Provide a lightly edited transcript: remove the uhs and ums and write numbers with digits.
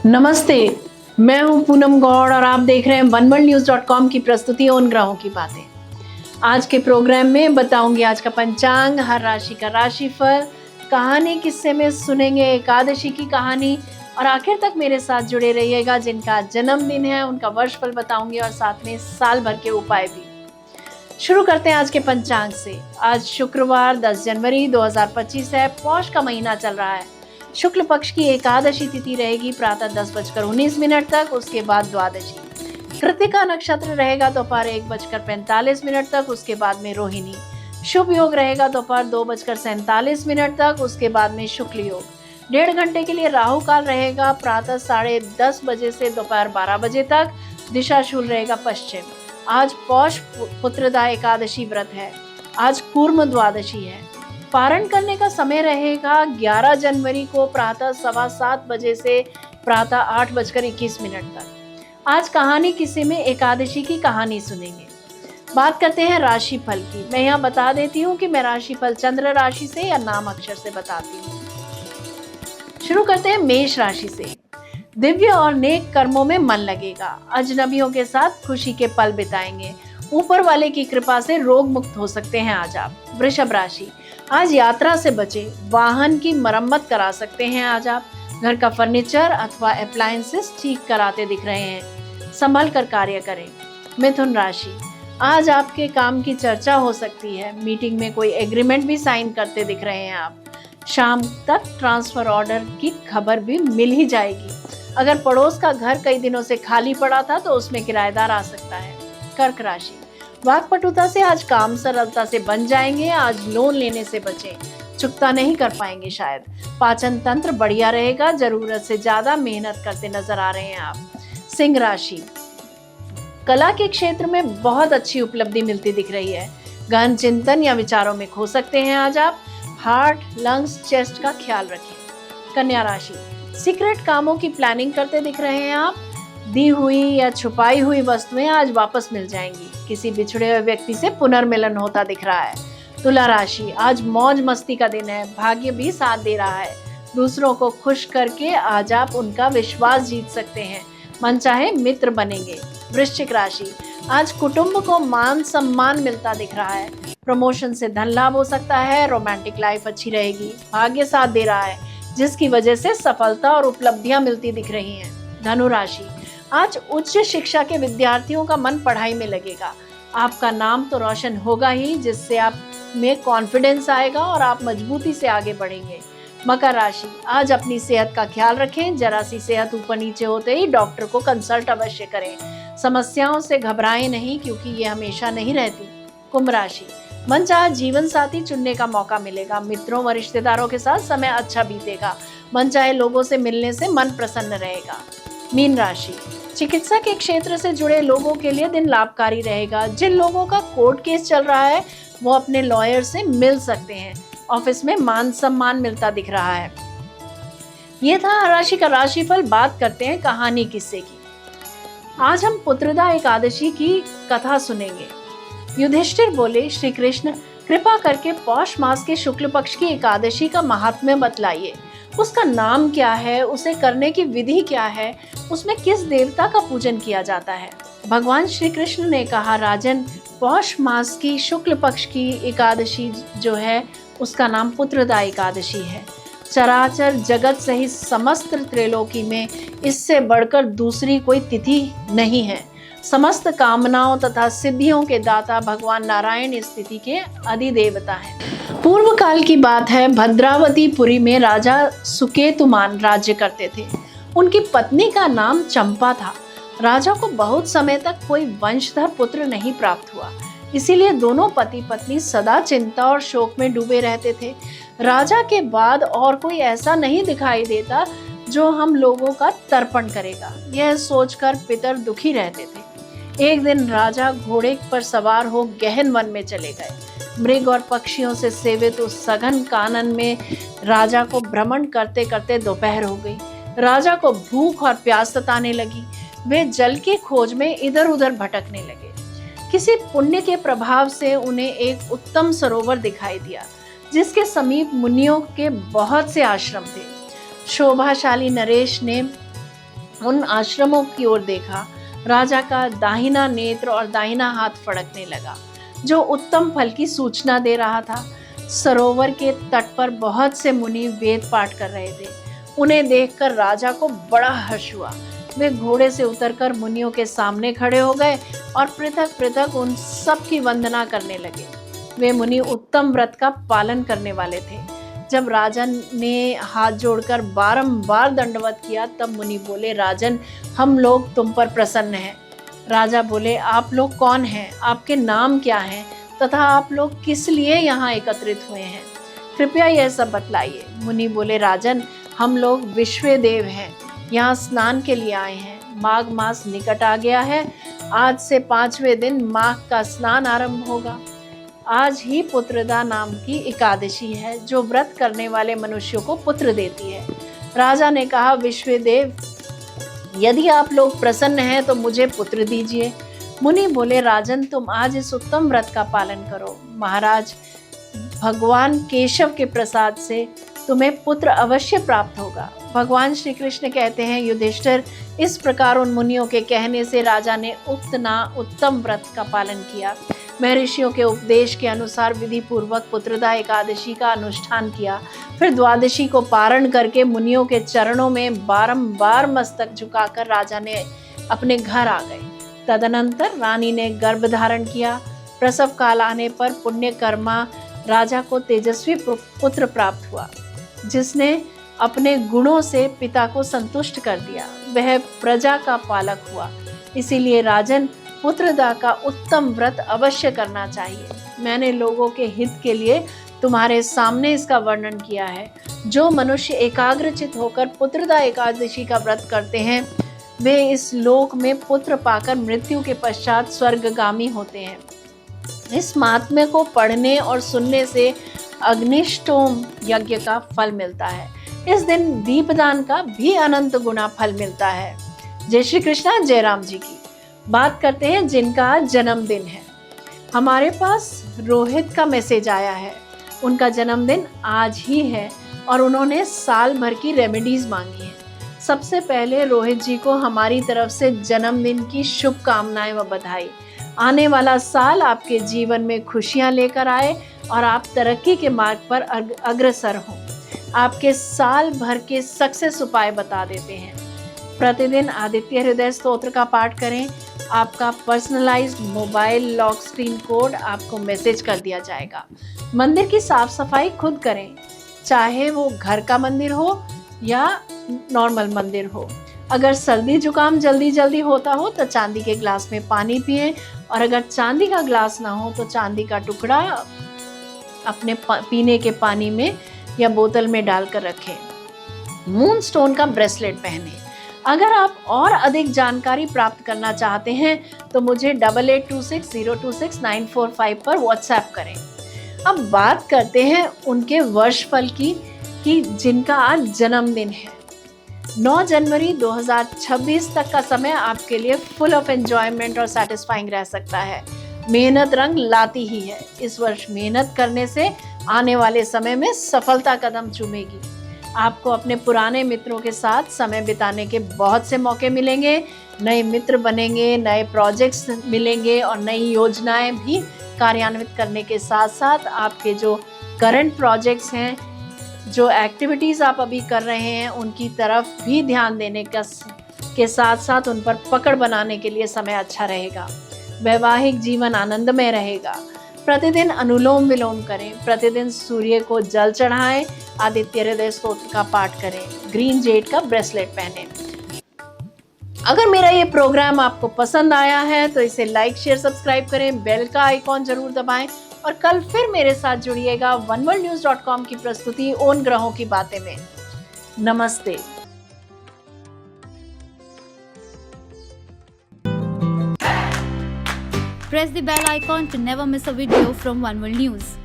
नमस्ते, मैं हूं पूनम गौड़ और आप देख रहे हैं oneworldnews.com की प्रस्तुति उन ग्रहों की बातें। आज के प्रोग्राम में बताऊंगी आज का पंचांग, हर राशि का राशिफल, कहानी किस्से में सुनेंगे एकादशी की कहानी और आखिर तक मेरे साथ जुड़े रहिएगा। जिनका जन्मदिन है उनका वर्षफल बताऊंगी और साथ में साल भर के उपाय भी। शुरू करते हैं आज के पंचांग से। आज शुक्रवार 10 जनवरी 2025 है। पौष का महीना चल रहा है। शुक्ल पक्ष की एकादशी तिथि रहेगी प्रातः 10:19 तक, उसके बाद द्वादशी। कृतिका नक्षत्र रहेगा दोपहर 1:45 तक, उसके बाद में रोहिणी। शुभ योग रहेगा दोपहर 2:47 तक, उसके बाद में शुक्ल योग। 1.5 घंटे के लिए राहु काल रहेगा प्रातः 10:30 बजे से दोपहर 12 बजे तक। दिशा शूल रहेगा पश्चिम। आज पौष पुत्रदा एकादशी व्रत है। आज कूर्म द्वादशी है। पारण करने का समय रहेगा 11 जनवरी को प्रातः 7:15 बजे से प्रातः 8:21 तक। आज कहानी किस्से में एकादशी की कहानी सुनेंगे। बात करते हैं राशि फल की। मैं यहाँ बता देती हूँ कि मैं राशि फल चंद्र राशि से या नाम अक्षर से बताती हूँ। शुरू करते हैं मेष राशि से। दिव्य और नेक कर्मों में मन लगेगा। अजनबियों के साथ खुशी के पल बिताएंगे। ऊपर वाले की कृपा से रोग मुक्त हो सकते हैं आज आप। वृषभ राशि, आज यात्रा से बचे। वाहन की मरम्मत करा सकते हैं आज आप। घर का फर्नीचर अथवा अप्लायंसेस ठीक कराते दिख रहे हैं। संभल कर कार्य करें। मिथुन राशि, आज आपके काम की चर्चा हो सकती है। मीटिंग में कोई एग्रीमेंट भी साइन करते दिख रहे हैं आप। शाम तक ट्रांसफर ऑर्डर की खबर भी मिल ही जाएगी। अगर पड़ोस का घर कई दिनों से खाली पड़ा था तो उसमें किराएदार आ सकता है। कर्क राशि, वाक्पटुता से आज काम सरलता से बन जाएंगे। आज लोन लेने से बचें, चुकता नहीं कर पाएंगे शायद। पाचन तंत्र बढ़िया रहेगा। जरूरत से ज्यादा मेहनत करते नजर आ रहे हैं आप। सिंह राशि, कला के क्षेत्र में बहुत अच्छी उपलब्धि मिलती दिख रही है। गहन चिंतन या विचारों में खो सकते हैं आज आप। हार्ट, लंग्स, चेस्ट का ख्याल रखें। कन्या राशि, सीक्रेट कामों की प्लानिंग करते दिख रहे हैं आप। दी हुई या छुपाई हुई वस्तुएं आज वापस मिल जाएंगी। किसी बिछड़े हुए व्यक्ति से पुनर्मिलन होता दिख रहा है। तुला राशि, आज मौज मस्ती का दिन है। भाग्य भी साथ दे रहा है। दूसरों को खुश करके आज आप उनका विश्वास जीत सकते हैं। मनचाहे मित्र बनेंगे। वृश्चिक राशि, आज कुटुंब को मान सम्मान मिलता दिख रहा है। प्रमोशन से धन लाभ हो सकता है। रोमांटिक लाइफ अच्छी रहेगी। भाग्य साथ दे रहा है, जिसकी वजह से सफलता और उपलब्धियां मिलती दिख रही हैं। धनु राशि, आज उच्च शिक्षा के विद्यार्थियों का मन पढ़ाई में लगेगा। आपका नाम तो रोशन होगा ही, जिससे आप में कॉन्फिडेंस आएगा और आप मजबूती से आगे बढ़ेंगे। मकर राशि, आज अपनी सेहत का ख्याल रखें। जरा सी सेहत ऊपर नीचे होते ही डॉक्टर को कंसल्ट अवश्य करें। समस्याओं से घबराएं नहीं, क्योंकि ये हमेशा नहीं रहती। कुंभ राशि, मनचाहा जीवन साथी चुनने का मौका मिलेगा। मित्रों व रिश्तेदारों के साथ समय अच्छा बीतेगा। मनचाहे लोगों से मिलने से मन प्रसन्न रहेगा। मीन राशि, चिकित्सा के क्षेत्र से जुड़े लोगों के लिए दिन लाभकारी रहेगा। जिन लोगों का कोर्ट केस चल रहा है वो अपने लॉयर से मिल सकते हैं। ऑफिस में मान सम्मान मिलता दिख रहा है। ये था हर राशि का राशिफल। बात करते हैं कहानी किस्से की। आज हम पुत्रदा एकादशी की कथा सुनेंगे। युधिष्ठिर बोले, श्री कृष्ण कृपा करके पौष मास के शुक्ल पक्ष की एकादशी का महात्म्य बतलाइए। उसका नाम क्या है, उसे करने की विधि क्या है, उसमें किस देवता का पूजन किया जाता है। भगवान श्री कृष्ण ने कहा, राजन, पौष मास की शुक्ल पक्ष की एकादशी जो है उसका नाम पुत्रदा एकादशी है। चराचर जगत सहित समस्त त्रैलोकी में इससे बढ़कर दूसरी कोई तिथि नहीं है। समस्त कामनाओं तथा सिद्धियों के दाता भगवान नारायण इस तिथि के अधिदेवता हैं। पूर्व काल की बात है। भद्रावतीपुरी में राजा सुकेतुमान राज्य करते थे। उनकी पत्नी का नाम चंपा था। राजा को बहुत समय तक कोई वंशधर पुत्र नहीं प्राप्त हुआ, इसीलिए दोनों पति पत्नी सदा चिंता और शोक में डूबे रहते थे। राजा के बाद और कोई ऐसा नहीं दिखाई देता जो हम लोगों का तर्पण करेगा, यह सोचकर पितर दुखी रहते थे। एक दिन राजा घोड़े पर सवार हो गहन वन में चले गए। मृग और पक्षियों से सेवित उस सघन कानन में राजा को भ्रमण करते करते दोपहर हो गई। राजा को भूख और प्यास सताने लगी। वे जल की खोज में इधर उधर भटकने लगे। किसी पुण्य के प्रभाव से उन्हें एक उत्तम सरोवर दिखाई दिया, जिसके समीप मुनियों के बहुत से आश्रम थे। शोभाशाली नरेश ने उन आश्रमों की ओर देखा। राजा का दाहिना नेत्र और दाहिना हाथ फड़कने लगा, जो उत्तम फल की सूचना दे रहा था। सरोवर के तट पर बहुत से मुनि वेद पाठ कर रहे थे। उन्हें देखकर राजा को बड़ा हर्ष हुआ। वे घोड़े से उतरकर मुनियों के सामने खड़े हो गए और पृथक पृथक उन सब की वंदना करने लगे। वे मुनि उत्तम व्रत का पालन करने वाले थे। जब राजन ने हाथ जोड़कर बारंबार दंडवत किया, तब मुनि बोले, राजन, हम लोग तुम पर प्रसन्न हैं। राजा बोले, आप लोग कौन हैं? आपके नाम क्या हैं? तथा आप लोग किस लिए यहाँ एकत्रित हुए हैं? कृपया यह सब बतलाइए। मुनि बोले, राजन, हम लोग विश्वदेव हैं, यहाँ स्नान के लिए आए हैं। माघ मास निकट आ गया है। आज से 5वें दिन माघ का स्नान आरंभ होगा। आज ही पुत्रदा नाम की एकादशी है, जो व्रत करने वाले मनुष्यों को पुत्र देती है। राजा ने कहा, विश्वदेव, यदि आप लोग प्रसन्न हैं तो मुझे पुत्र दीजिए। मुनि बोले, राजन, तुम आज इस उत्तम व्रत का पालन करो। महाराज, भगवान केशव के प्रसाद से तुम्हें पुत्र अवश्य प्राप्त होगा। भगवान श्री कृष्ण कहते हैं, युधिष्ठिर, इस प्रकार उन मुनियों के कहने से राजा ने उत्तम व्रत का पालन किया। महर्षियों के उपदेश के अनुसार विधि पूर्वक पुत्रदा एकादशी का अनुष्ठान किया। फिर द्वादशी को पारण करके मुनियों के चरणों में बारंबार मस्तक झुकाकर राजा ने अपने घर आ गए। तदनंतर रानी ने गर्भ धारण किया। प्रसव काल आने पर पुण्यकर्मा राजा को तेजस्वी पुत्र प्राप्त हुआ, जिसने अपने गुणों से पिता को संतुष्ट कर दिया। वह प्रजा का पालक हुआ। इसीलिए राजन, पुत्रदा का उत्तम व्रत अवश्य करना चाहिए। मैंने लोगों के हित के लिए तुम्हारे सामने इसका वर्णन किया है। जो मनुष्य एकाग्रचित होकर पुत्रदा एकादशी का व्रत करते हैं, वे इस लोक में पुत्र पाकर मृत्यु के पश्चात स्वर्गगामी होते हैं। इस महात्म्य को पढ़ने और सुनने से अग्निष्टोम यज्ञ का फल मिलता है। इस दिन दीपदान का भी अनंत गुना फल मिलता है। जय श्री कृष्णा। जय राम जी की बात करते हैं, जिनका आज जन्मदिन है। हमारे पास रोहित का मैसेज आया है। उनका जन्मदिन आज ही है और उन्होंने साल भर की रेमेडीज मांगी हैं। सबसे पहले रोहित जी को हमारी तरफ से जन्मदिन की शुभकामनाएं व बधाई। आने वाला साल आपके जीवन में खुशियां लेकर आए और आप तरक्की के मार्ग पर अग्रसर हों। आपके साल भर के सक्सेस उपाय बता देते हैं। प्रतिदिन आदित्य हृदय स्तोत्र का पाठ करें। आपका personalised mobile lock screen code आपको मैसेज कर दिया जाएगा। मंदिर की साफ सफाई खुद करें, चाहे वो घर का मंदिर हो या नॉर्मल मंदिर हो। अगर सर्दी जुकाम जल्दी होता हो तो चांदी के ग्लास में पानी पिएं, और अगर चांदी का ग्लास ना हो तो चांदी का टुकड़ा अपने पीने के पानी में या बोतल में डालकर रखें। मून स्टोन का ब्रेसलेट पहने। अगर आप और अधिक जानकारी प्राप्त करना चाहते हैं तो मुझे 8826026945 पर व्हाट्सएप करें। अब बात करते हैं उनके वर्षफल की कि जिनका आज जन्मदिन है। 9 जनवरी 2026 तक का समय आपके लिए फुल ऑफ एंजॉयमेंट और सेटिस्फाइंग रह सकता है। मेहनत रंग लाती ही है। इस वर्ष मेहनत करने से आने वाले समय में सफलता कदम चूमेगी। आपको अपने पुराने मित्रों के साथ समय बिताने के बहुत से मौके मिलेंगे। नए मित्र बनेंगे, नए प्रोजेक्ट्स मिलेंगे और नई योजनाएं भी कार्यान्वित करने के साथ साथ आपके जो करंट प्रोजेक्ट्स हैं, जो एक्टिविटीज़ आप अभी कर रहे हैं, उनकी तरफ भी ध्यान देने के साथ साथ उन पर पकड़ बनाने के लिए समय अच्छा रहेगा। वैवाहिक जीवन आनंदमय रहेगा। प्रतिदिन अनुलोम विलोम करें। प्रतिदिन सूर्य को जल चढ़ाएं। आदित्य हृदय स्तोत्र का पाठ करें। ग्रीन जेड का ब्रेसलेट पहनें। अगर मेरा ये प्रोग्राम आपको पसंद आया है तो इसे लाइक शेयर सब्सक्राइब करें। बेल का आइकॉन जरूर दबाएं और कल फिर मेरे साथ जुड़िएगा oneworldnews.com की प्रस्तुति उन ग्रहों की बातें में। नमस्ते। Press the bell icon to never miss a video from One World News.